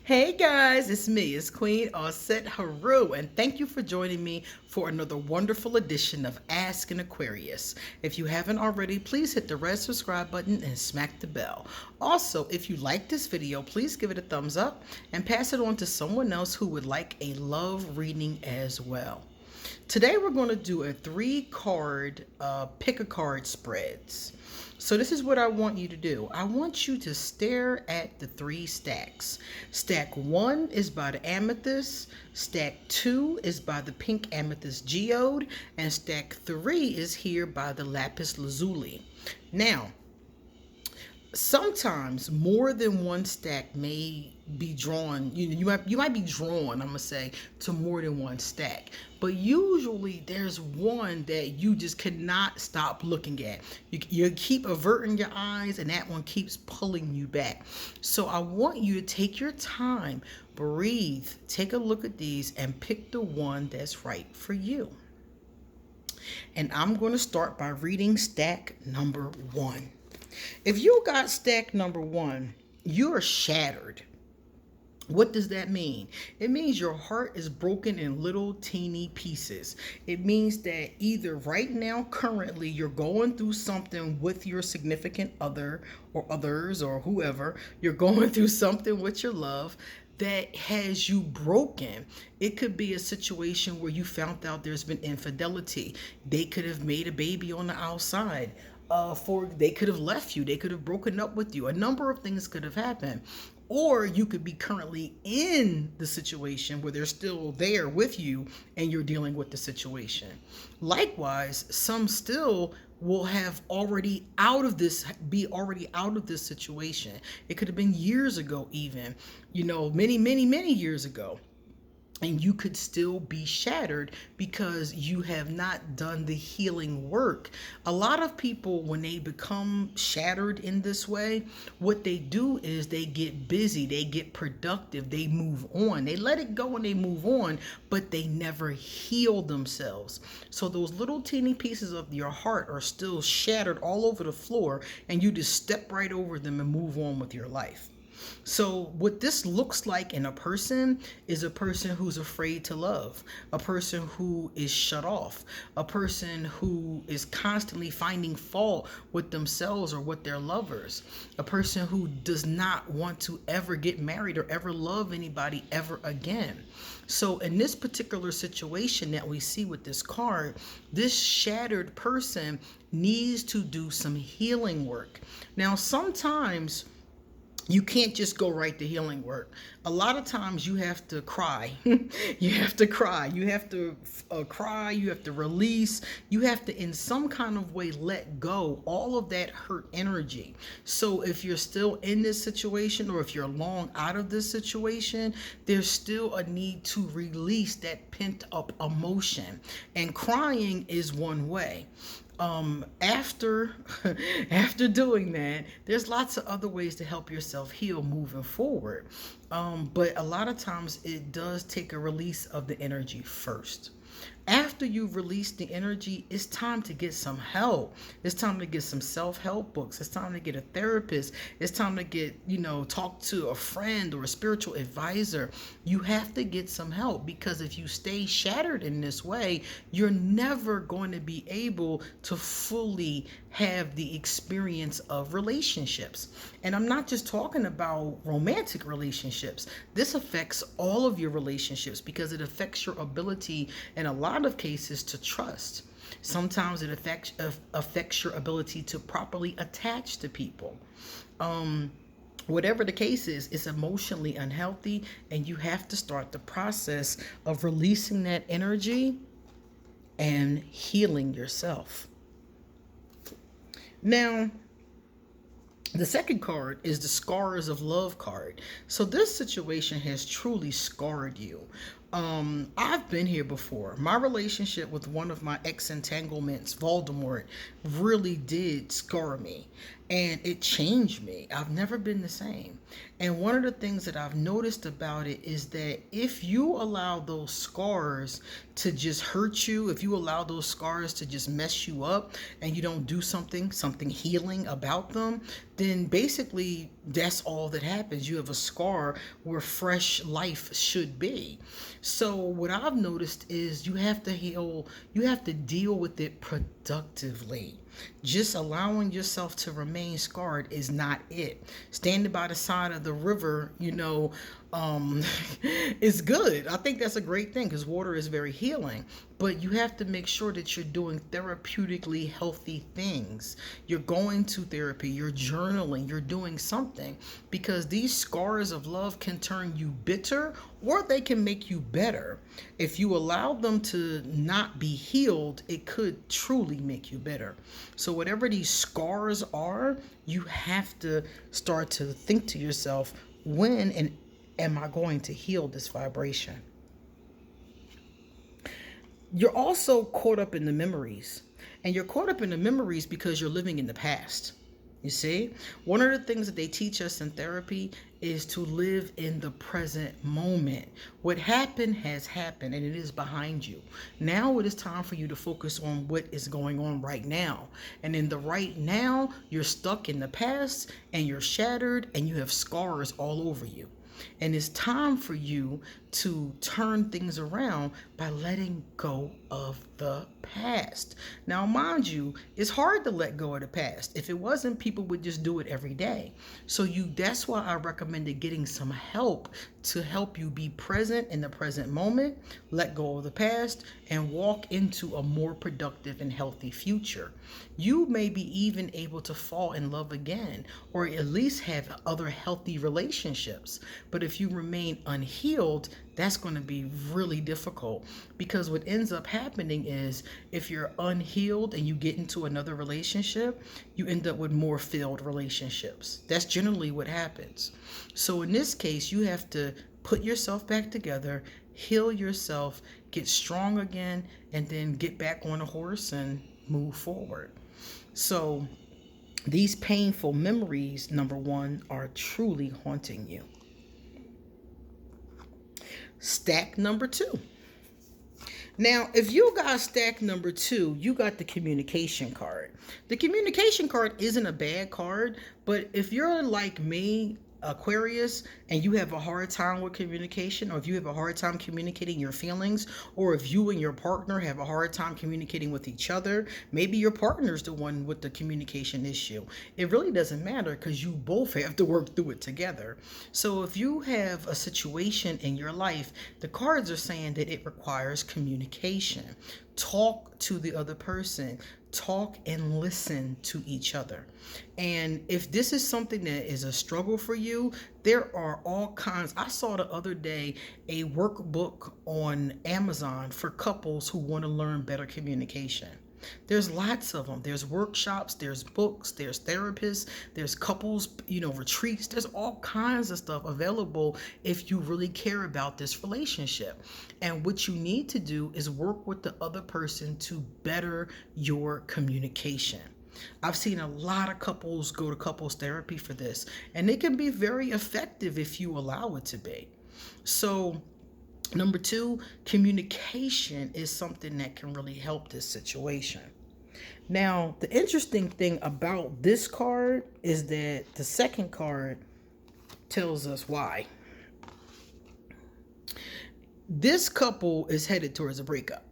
Hey guys, it's me, it's Queen Osset Haru, and thank you for joining me for another wonderful edition of Ask an Aquarius. If you haven't already, please hit the red subscribe button and smack the bell. Also, if you like this video, please give it a thumbs up and pass it on to someone else who would like a love reading as well. Today we're going to do a 3-card pick a card spreads. So this is what I want you to do. I want you to stare at the 3 stacks. Stack 1 is by the amethyst, stack 2 is by the pink amethyst geode, and stack 3 is here by the lapis lazuli. Now, sometimes more than one stack may be drawn. You might be drawn, I'm gonna say, to more than one stack, but usually there's one that you just cannot stop looking at. You keep averting your eyes and that one keeps pulling you back. So I want you to take your time, breathe, take a look at these and pick the one that's right for you. And I'm going to start by reading stack number 1. If you got stack number 1, you're shattered. What does that mean? It means your heart is broken in little teeny pieces. It means that either right now, currently, you're going through something with your significant other or others or whoever. You're going through something with your love that has you broken. It could be a situation where you found out there's been infidelity. They could have made a baby on the outside. They could have left you. They could have broken up with you. A number of things could have happened. Or you could be currently in the situation where they're still there with you and you're dealing with the situation. Likewise, some still will have already be already out of this situation. It could have been years ago, even, many years ago. And you could still be shattered because you have not done the healing work. A lot of people, when they become shattered in this way, what they do is they get busy, they get productive, they move on. They let it go and they move on, but they never heal themselves. So those little teeny pieces of your heart are still shattered all over the floor, and you just step right over them and move on with your life. So what this looks like in a person is a person who's afraid to love, a person who is shut off, a person who is constantly finding fault with themselves or with their lovers, a person who does not want to ever get married or ever love anybody ever again. So in this particular situation that we see with this card, this shattered person needs to do some healing work. Now, sometimes you can't just go right to healing work. A lot of times you have to cry. You have to cry. You have to cry. You have to release. You have to, in some kind of way, let go all of that hurt energy. So if you're still in this situation, or if you're long out of this situation, there's still a need to release that pent up emotion. And crying is one way. After doing that, there's lots of other ways to help yourself heal moving forward. But a lot of times it does take a release of the energy first. After you've released the energy, it's time to get some help. It's time to get some self-help books. It's time to get a therapist. It's time to get, talk to a friend or a spiritual advisor. You have to get some help, because if you stay shattered in this way, you're never going to be able to fully have the experience of relationships. And I'm not just talking about romantic relationships. This affects all of your relationships, because it affects your ability in a lot of cases to trust. Sometimes it affects your ability to properly attach to people. Whatever the case is, it's emotionally unhealthy, and you have to start the process of releasing that energy and healing yourself. Now, the second card is the Scars of Love card. So this situation has truly scarred you. I've been here before. My relationship with one of my ex-entanglements, Voldemort, really did scar me, and it changed me. I've never been the same. And one of the things that I've noticed about it is that if you allow those scars to just hurt you, if you allow those scars to just mess you up, and you don't do something healing about them, then basically that's all that happens. You have a scar where fresh life should be. So what I've noticed is you have to heal, you have to deal with it productively. Just allowing yourself to remain scarred is not it. Standing by the side of the river, is good. I think that's a great thing because water is very healing. But you have to make sure that you're doing therapeutically healthy things. You're going to therapy, you're journaling, you're doing something, because these scars of love can turn you bitter or they can make you better. If you allow them to not be healed, it could truly make you bitter. So whatever these scars are, you have to start to think to yourself, when and am I going to heal this vibration? You're also caught up in the memories. And you're caught up in the memories because you're living in the past. You see, one of the things that they teach us in therapy is to live in the present moment. What happened has happened and it is behind you. Now it is time for you to focus on what is going on right now. And in the right now, you're stuck in the past and you're shattered and you have scars all over you. And it's time for you to turn things around by letting go of the past. Now, mind you, it's hard to let go of the past. If it wasn't, people would just do it every day. So that's why I recommended getting some help to help you be present in the present moment, let go of the past, and walk into a more productive and healthy future. You may be even able to fall in love again, or at least have other healthy relationships. But if you remain unhealed, that's going to be really difficult, because what ends up happening is if you're unhealed and you get into another relationship, you end up with more failed relationships. That's generally what happens. So in this case, you have to put yourself back together, heal yourself, get strong again, and then get back on a horse and move forward. So these painful memories, number one, are truly haunting you. Stack number two. Now, if you got stack number two, you got the communication card. The communication card isn't a bad card, but if you're like me, Aquarius, and you have a hard time with communication, or if you have a hard time communicating your feelings, or if you and your partner have a hard time communicating with each other, maybe your partner's the one with the communication issue. It really doesn't matter because you both have to work through it together. So if you have a situation in your life, the cards are saying that it requires communication. Talk to the other person. Talk and listen to each other. And if this is something that is a struggle for you, there are all kinds. I saw the other day a workbook on Amazon for couples who want to learn better communication. There's lots of them. There's workshops, there's books, there's therapists, there's couples, retreats. There's all kinds of stuff available if you really care about this relationship. And what you need to do is work with the other person to better your communication. I've seen a lot of couples go to couples therapy for this, and it can be very effective if you allow it to be. So number two, communication is something that can really help this situation. Now, the interesting thing about this card is that the second card tells us why. This couple is headed towards a breakup.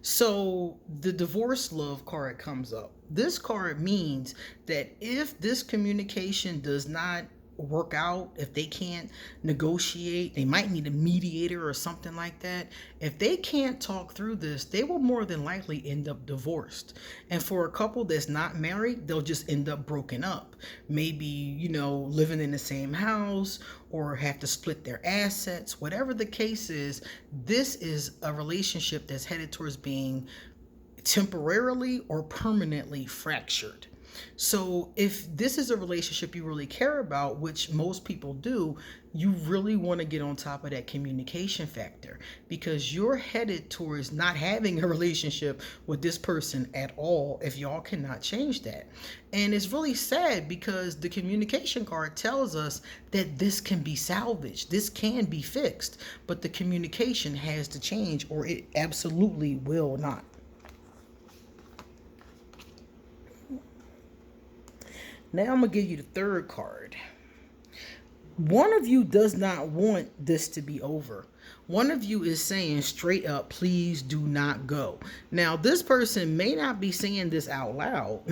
So the divorce love card comes up. This card means that if this communication does not work out, if they can't negotiate, they might need a mediator or something like that. If they can't talk through this, they will more than likely end up divorced. And for a couple that's not married, they'll just end up broken up. Maybe, living in the same house, or have to split their assets. Whatever the case is, this is a relationship that's headed towards being temporarily or permanently fractured. So if this is a relationship you really care about, which most people do, you really want to get on top of that communication factor, because you're headed towards not having a relationship with this person at all if y'all cannot change that. And it's really sad because the communication card tells us that this can be salvaged, this can be fixed, but the communication has to change or it absolutely will not. Now I'm going to give you the third card. One of you does not want this to be over. One of you is saying straight up, please do not go. Now, this person may not be saying this out loud,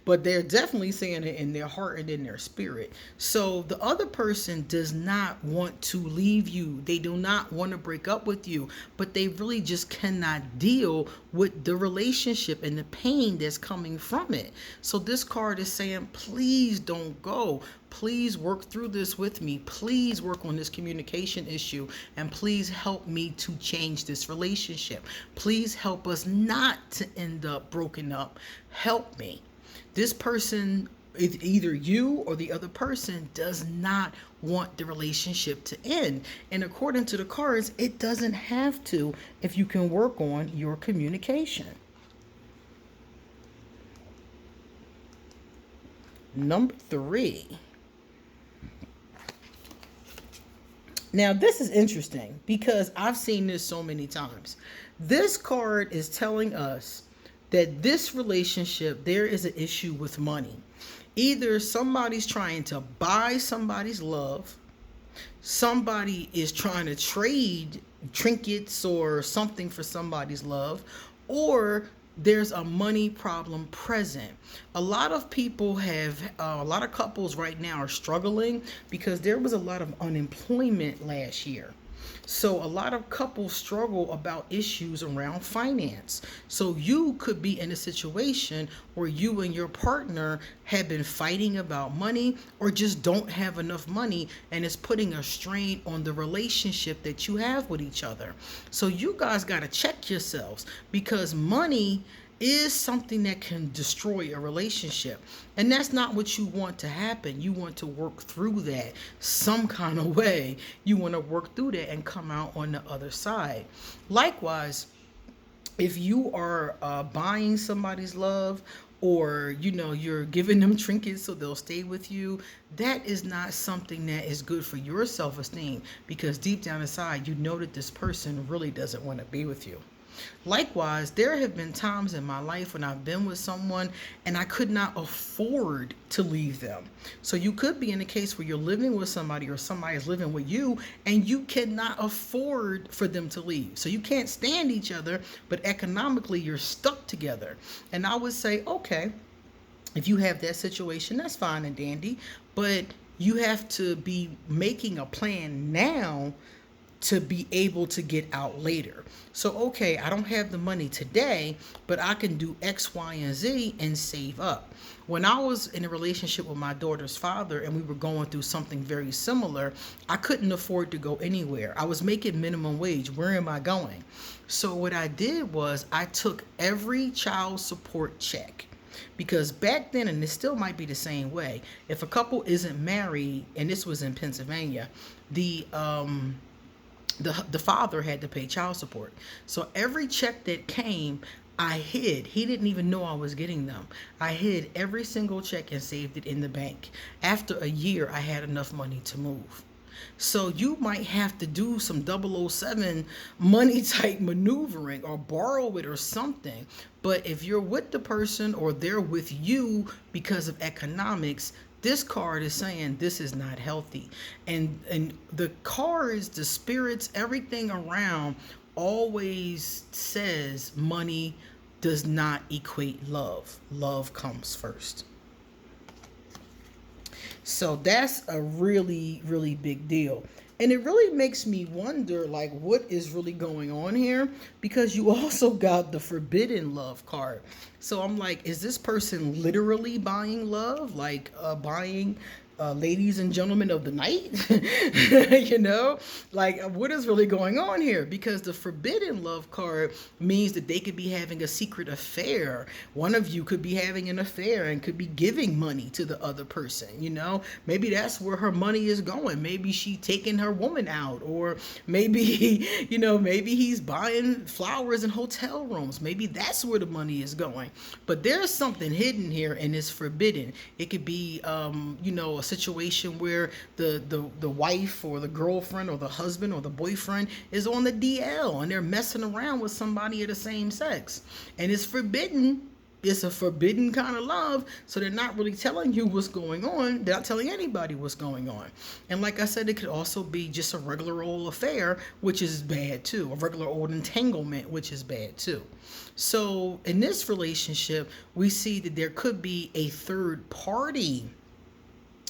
but they're definitely saying it in their heart and in their spirit. So the other person does not want to leave you. They do not want to break up with you, but they really just cannot deal with the relationship and the pain that's coming from it. So this card is saying, please don't go. Please work through this with me. Please work on this communication issue, and please help me to change this relationship. Please help us not to end up broken up. Help me. This person, either you or the other person, does not want the relationship to end. And according to the cards, it doesn't have to if you can work on your communication. Number 3. Now, this is interesting because I've seen this so many times. This card is telling us that this relationship, there is an issue with money. Either somebody's trying to buy somebody's love, somebody is trying to trade trinkets or something for somebody's love, or there's a money problem present. A lot of people have, a lot of couples right now are struggling because there was a lot of unemployment last year. So a lot of couples struggle about issues around finance. So you could be in a situation where you and your partner have been fighting about money or just don't have enough money, and it's putting a strain on the relationship that you have with each other. So you guys got to check yourselves, because money is something that can destroy a relationship, and that's not what you want to happen. You want to work through that some kind of way. You want to work through that and come out on the other side. Likewise, if you are buying somebody's love, or you're giving them trinkets so they'll stay with you, that is not something that is good for your self-esteem, because deep down inside you know that this person really doesn't want to be with you. Likewise, there have been times in my life when I've been with someone and I could not afford to leave them. So you could be in a case where you're living with somebody or somebody is living with you and you cannot afford for them to leave. So you can't stand each other, but economically you're stuck together. And I would say, okay, if you have that situation, that's fine and dandy, but you have to be making a plan now to be able to get out later. So, okay, I don't have the money today, but I can do X, Y, and Z and save up. When I was in a relationship with my daughter's father and we were going through something very similar, I couldn't afford to go anywhere. I was making minimum wage. Where am I going? So what I did was I took every child support check. Because back then, and it still might be the same way, if a couple isn't married, and this was in Pennsylvania, the father had to pay child support. So every check that came, I hid. He didn't even know I was getting them. I hid every single check and saved it in the bank. After a year, I had enough money to move. So you might have to do some 007 money type maneuvering or borrow it or something. But if you're with the person or they're with you because of economics, this card is saying this is not healthy. And the cards, the spirits, everything around always says money does not equate love. Love comes first. So that's a really, really big deal. And it really makes me wonder, like, what is really going on here? Because you also got the forbidden love card. So I'm like, is this person literally buying love? Like buying ladies and gentlemen of the night. Like what is really going on here? Because the forbidden love card means that they could be having a secret affair. One of you could be having an affair and could be giving money to the other person. Maybe that's where her money is going. Maybe she taking her woman out, or maybe maybe he's buying flowers in hotel rooms. Maybe that's where the money is going. But there's something hidden here, and it's forbidden. It could be a situation where the wife or the girlfriend or the husband or the boyfriend is on the DL and they're messing around with somebody of the same sex, and it's forbidden. It's a forbidden kind of love, so they're not really telling you what's going on. They're not telling anybody what's going on. And like I said, it could also be just a regular old affair, which is bad too. A regular old entanglement, which is bad too. So in this relationship, we see that there could be a third party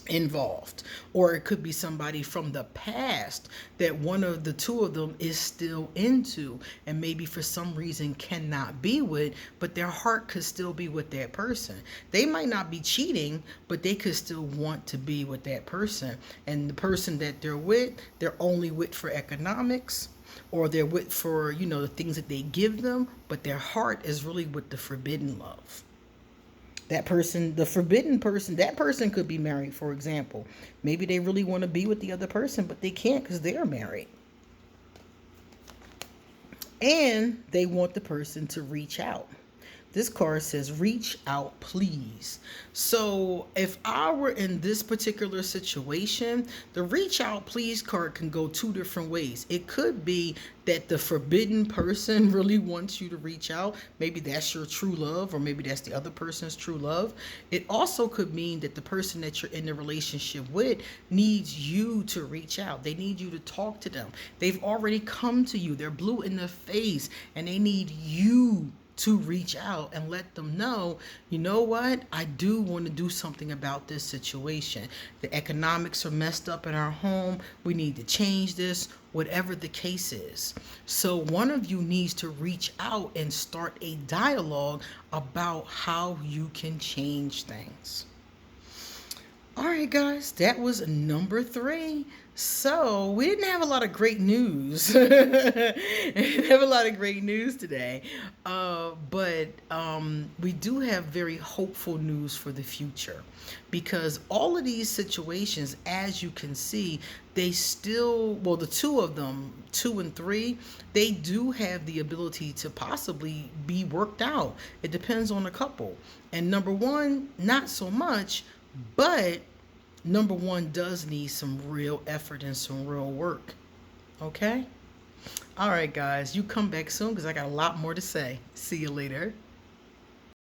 involved, or it could be somebody from the past that one of the two of them is still into, and maybe for some reason cannot be with, but their heart could still be with that person. They might not be cheating, but they could still want to be with that person. And the person that they're with, they're only with for economics, or they're with for the things that they give them, but their heart is really with the forbidden love. That person, the forbidden person, that person could be married, for example. Maybe they really want to be with the other person, but they can't because they're married. And they want the person to reach out. This card says, reach out, please. So if I were in this particular situation, the reach out, please card can go two different ways. It could be that the forbidden person really wants you to reach out. Maybe that's your true love, or maybe that's the other person's true love. It also could mean that the person that you're in the relationship with needs you to reach out. They need you to talk to them. They've already come to you. They're blue in the face, and they need you to reach out and let them know, you know what, I do want to do something about this situation. The economics are messed up in our home. We need to change this, whatever the case is. So one of you needs to reach out and start a dialogue about how you can change things. All right, guys, that was number 3. So we didn't have a lot of great news. We didn't have a lot of great news today. But we do have very hopeful news for the future, because all of these situations, as you can see, they still, well, the two of them, 2 and 3, they do have the ability to possibly be worked out. It depends on the couple. And number 1, not so much. But number 1 does need some real effort and some real work. Okay? All right, guys. You come back soon because I got a lot more to say. See you later.